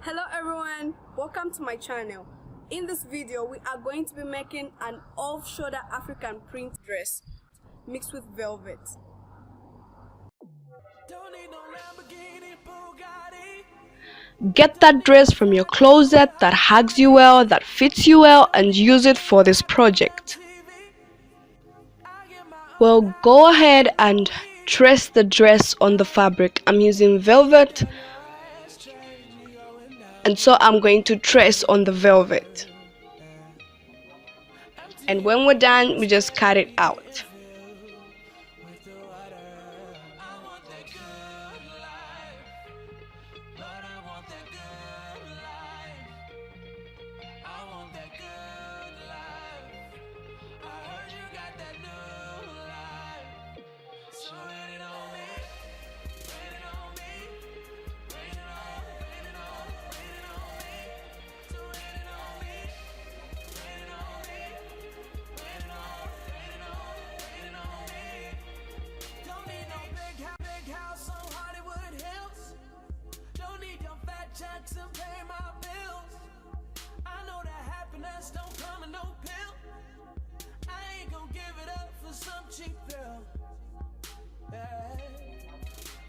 Hello everyone, welcome to my channel. In this video we are going to be making an off-shoulder African print dress mixed with velvet. Get that dress from your closet that hugs you well, that fits you well, and use it for this project. Well, go ahead and trace the dress on the fabric. I'm using velvet, and so I'm going to trace on the velvet. And when we're done, we just cut it out. And pay my bills. I know that happiness don't come in no pill. I ain't gonna give it up for some cheap thrill. Yeah.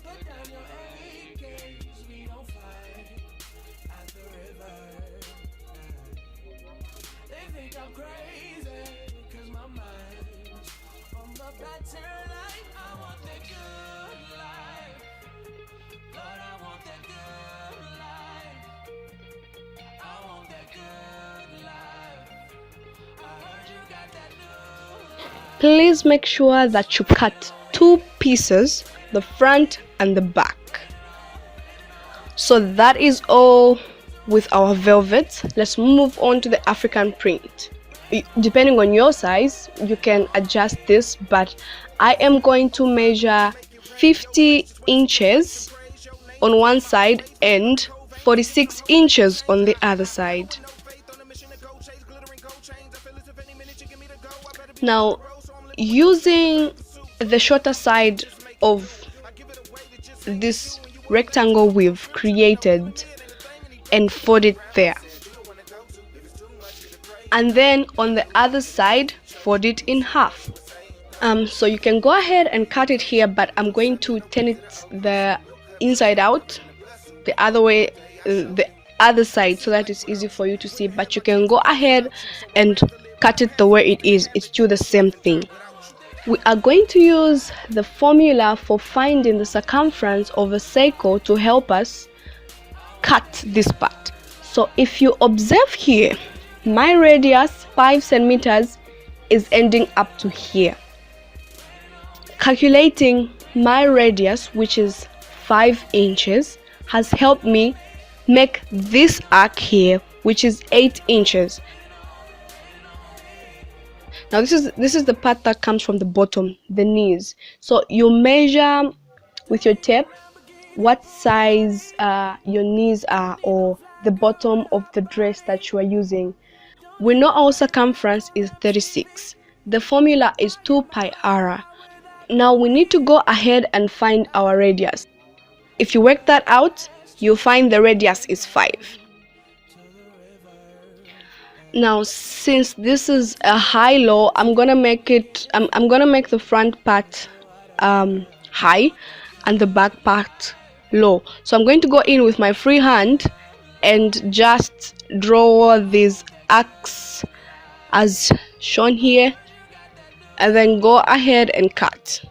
Put down your AKs, we don't fight at the river. Yeah. They think I'm crazy, cause my mind's on the better life. I want that good life. Lord, I want that good life. Please make sure that you cut two pieces, the front and the back. So that is all with our velvet. Let's move on to the African print. Depending on your size, you can adjust this, but I am going to measure 50 inches on one side and 46 inches on the other side. Now, using the shorter side of this rectangle we've created and fold it there, and then on the other side fold it in half. So you can go ahead and cut it here, but I'm going to turn it the inside out, the other way, the other side, so that it's easy for you to see. But you can go ahead and cut it the way it is. It's still the same thing. We are going to use the formula for finding the circumference of a circle to help us cut this part. So if you observe here, my radius 5 centimeters is ending up to here. Calculating my radius, which is 5 inches, has helped me make this arc here, which is 8 inches. Now this is the part that comes from the bottom, the knees. So you measure with your tape what size your knees are, or the bottom of the dress that you are using. We know our circumference is 36. The formula is 2 pi r. Now we need to go ahead and find our radius. If you work that out, you'll find the radius is 5. Now, since this is a high-low, I'm gonna make the front part high and the back part low. So I'm going to go in with my free hand and just draw these arcs as shown here, and then go ahead and cut.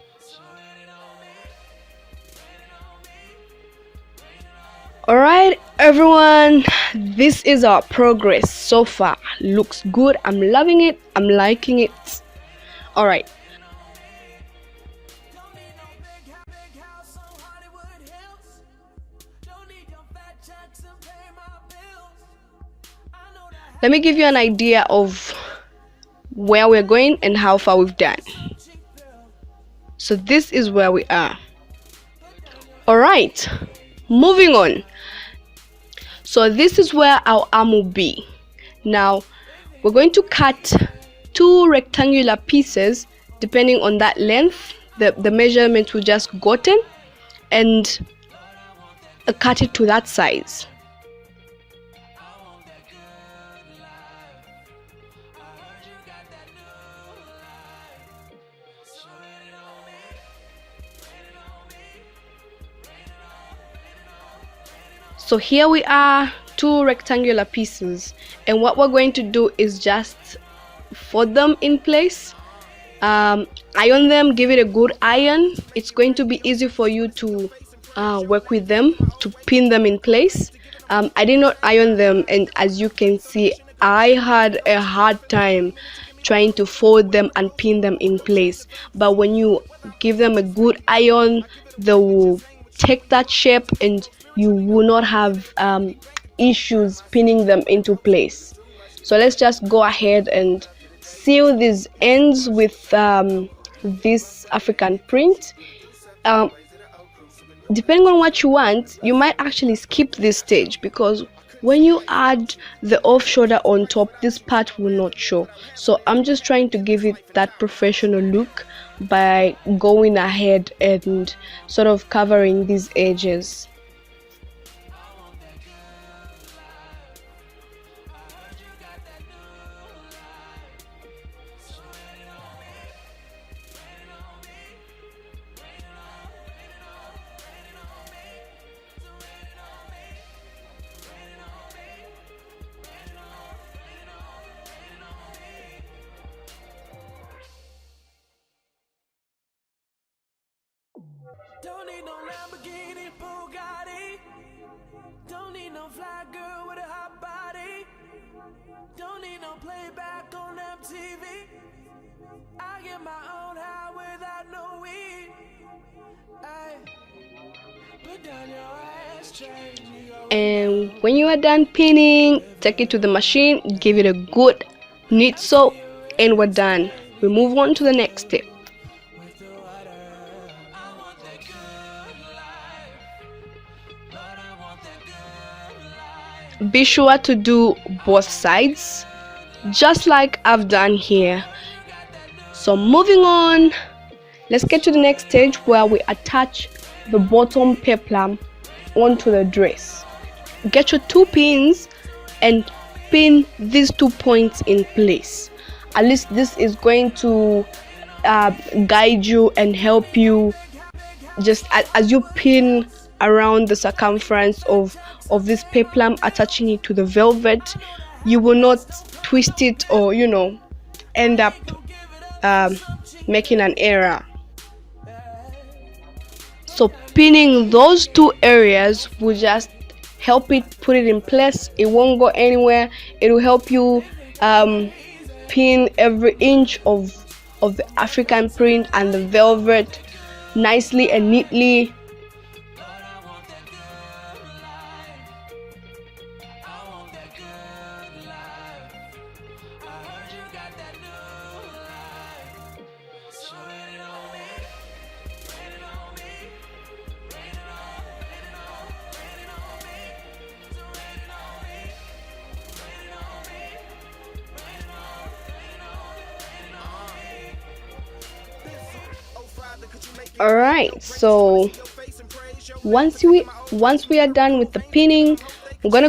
Alright everyone, this is our progress so far. Looks good. I'm loving it. I'm liking it. Alright. Let me give you an idea of where we're going and how far we've done. So this is where we are. Alright, moving on. So this is where our arm will be. Now we're going to cut 2 rectangular pieces depending on that length, the measurement we just gotten, and cut it to that size. So here we are, two rectangular pieces, and what we're going to do is just fold them in place, iron them, give it a good iron. It's going to be easy for you to work with them, to pin them in place. I did not iron them, and as you can see, I had a hard time trying to fold them and pin them in place. But when you give them a good iron, they will take that shape and you will not have issues pinning them into place. So let's just go ahead and seal these ends with this African print. Depending on what you want, you might actually skip this stage, because when you add the off shoulder on top, this part will not show. So I'm just trying to give it that professional look by going ahead and sort of covering these edges. Don't need no Lamborghini, Bugatti. Don't need no fly girl with a hot body. Don't need no playback on MTV. I get my own high without no weed. Ay, put down your ashtray. And when you are done pinning, take it to the machine, give it a good neat sew, and we're done. We move on to the next step. Be sure to do both sides, just like I've done here. So moving on, let's get to the next stage where we attach the bottom peplum onto the dress. Get your 2 pins and pin these 2 points in place. At least this is going to guide you and help you just as you pin around the circumference of this peplum, attaching it to the velvet. You will not twist it or end up making an error. So pinning those 2 areas will just help it put it in place. It won't go anywhere. It will help you pin every inch of the African print and the velvet nicely and neatly. Alright, so once we are done with the pinning, I'm gonna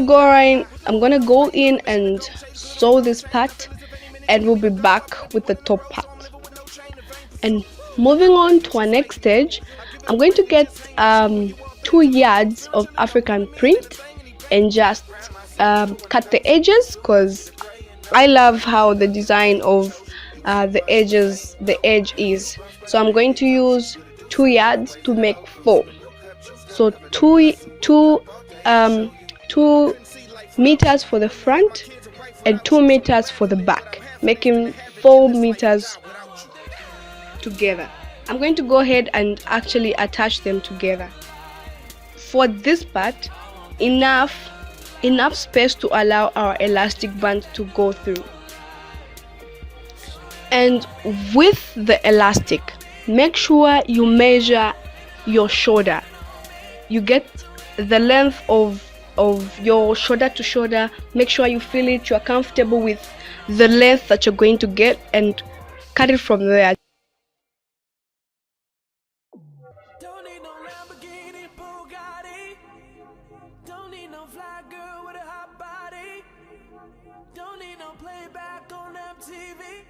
go in and sew this part, and we'll be back with the top part. And moving on to our next stage, I'm going to get 2 yards of African print and just cut the edges, because I love how the design of the edge is. So I'm going to use 2 yards to make 4. So 2 meters for the front and 2 meters for the back, making 4 meters together. I'm going to go ahead and actually attach them together. For this part, enough space to allow our elastic band to go through. And with the elastic, make sure you measure your shoulder. You get the length of your shoulder to shoulder. Make sure you feel it, you're comfortable with the length that you're going to get, and cut it from there. Don't need no Lamborghini, Bugatti. Don't need no fly girl with a hot body. Don't need no playback on MTV.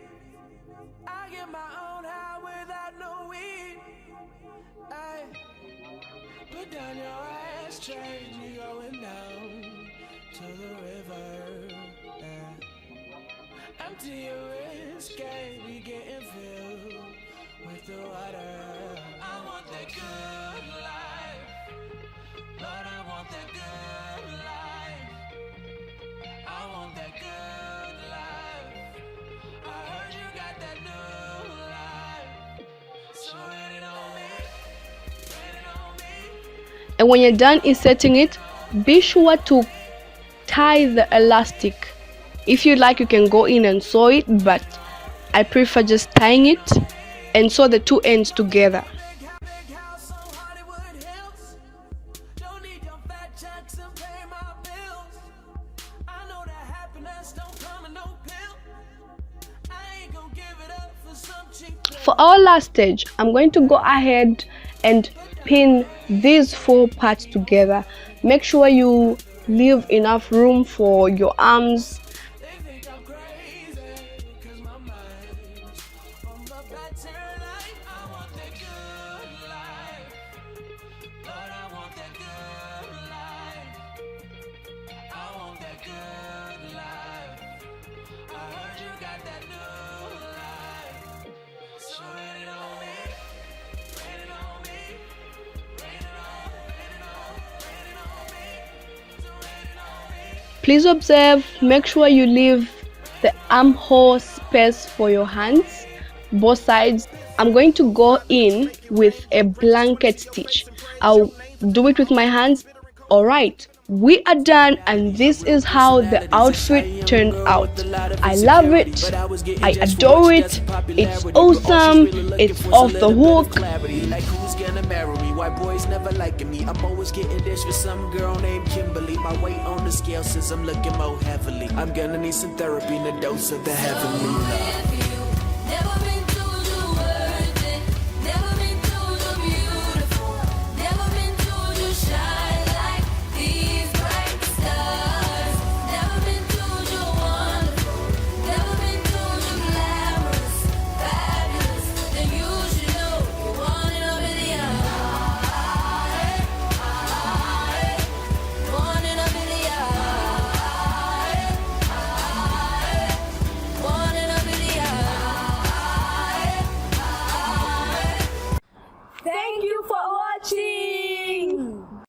I get my own high without no weed. Ay, put down your train, we going down to the river. Empty your wrist, can't be getting filled with the water. I want that good life, Lord, I want that good life. I want that good life. I heard you got that new life. So rain it on me, rain it on me. And when you're done inserting it, be sure to tie the elastic. If you like, you can go in and sew it, but I prefer just tying it and sew the two ends together. Big house on Hollywood Hills. Don't need your fat checks and pay my bills. I know that happiness don't come in no pill. I ain't gonna give it up for some cheap thrill. For our last stage, I'm going to go ahead and pin these four parts together. Make sure you leave enough room for your arms. They think I'm crazy, cause my mind's on the better life. I want that good life, Lord, I want that good life. I want that good life. I heard you got that new life. So rain it on me, rain it on me, rain it on, rain it on, rain it on me. So rain it on me. Please observe, make sure you leave the armhole space for your hands, both sides. I'm going to go in with a blanket stitch. I'll do it with my hands. Alright, we are done, and this is how the outfit turned out. I love it, I adore it, it's awesome, it's off the hook. Like who's gonna marry me? White boys never liking me. I'm always getting this with some girl named Kimberly. My weight on the scale says I'm looking more heavily. I'm gonna need some therapy and a dose of the heavenly love. Never